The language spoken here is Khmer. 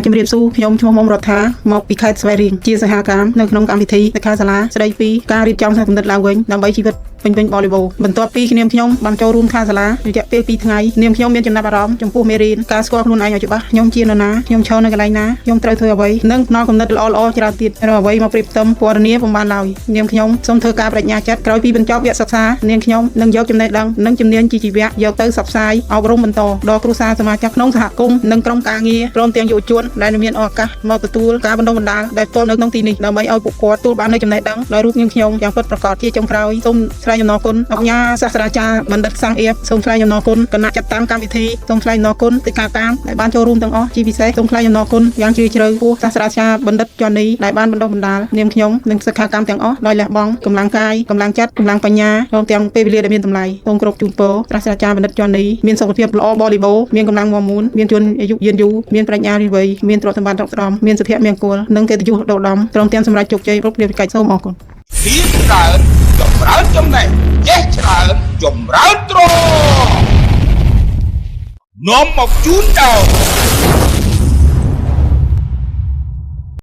ជំរាបសួរខ្ញុំឈ្មោះមុំរដ្ឋាមកពីខេត្តស្វាយរៀងជាសហការនៅក្នុងកម្មវិធីសិក្ខាសាលាស្ដីពីការរៀបចំសិក្សាគំនិតឡើងវិញដើម្បីជីវិតពេញបរិបូរណ៍បន្ទាប់ពីខ្ញុំបានចូលរួមខាសាលារយៈពេល2ថ្ងៃខ្ញុំមានចំណាប់អារម្មណ៍ចំពោះមេរៀនការស្គាល់ខ្លួនឯងឲ្យច្បាស់ខ្ញុំជានរណាខ្ញុំឈរនៅកន្លែងណាខ្ញុំត្រូវធ្វើអ្វីនិងផ្នល់គំនិតល្អៗច្រើនទៀតអ្វីមកប្រៀបផ្ទឹមពណ៌នាពុំបានឡើយខ្ញុំសូមធ្វើការបដិញ្ញាចិត្តក្រោយពីបញ្ចប់វគ្គសិក្សាខ្ញុំនឹងយកចំណេះដឹងនិងជំនាញជីវៈយកទៅផ្សព្វផ្សាយអប់រំបន្តដល់គ្រួសារសមាជិកក្នុងសហគមន៍និងក្រុមការងារព្រមទាំងយុវជនដែលមានឱកាសមកទទួលការបណ្ដុះបណ្ដាលដែលផ្ទាល់នៅក្នុងទីនេះដើម្បីឲ្យពួកគាត់ទទួលបាននូវចំណេះដឹងដោយរូបខ្ញុំយ៉ាងពិតប្រាកដជាចុងក្រោយសូមថ្លែងអំណរគុណអង្គការសាស្ត្រាចារ្យបណ្ឌិតសាំងអៀបសូមថ្លែងអំណរគុណគណៈចាត់តាំងកម្មវិធីសូមថ្លែងអំណរគុណទៅការតាមដែលបានចូលរួមទាំងអស់ជាពិសេសសូមថ្លែងអំណរគុណយ៉ាងជ្រាលជ្រៅពោះសាស្ត្រាចារ្យបណ្ឌិតជាន់នេះដែលបានបណ្ដុះបណ្ដាលខ្ញុំនិងសិក្ខាកាមទាំងអស់ដោយលះបង់កម្លាំងកាយកម្លាំងចិត្តកម្លាំងបញ្ញាព្រមទាំងពេលវេលាដែលមានតម្លៃសូមគោរពជូនពរសាស្ត្រាចារ្យបណ្ឌិតជាន់នេះមានសុខភាពល្អបរិបូរណ៍មានកម្លាំងមាំមួនមានជនអាយុយឺនយូរមានប្រាជ្ញារិះវ័យមានទ្រព្យសម្បត្តិត្រកស្ដំមានសុភមង្គលនិងកិត្តិយសដកដំព្រមទាំងសម្រាប់ជោគជ័យគ្រប់ភារកិច្ចសូមអរគុណហ៊ានច្រើនចម្រើនចំណេះចេះច្រើនចម្រើនទ្រនាំមកជូនដល់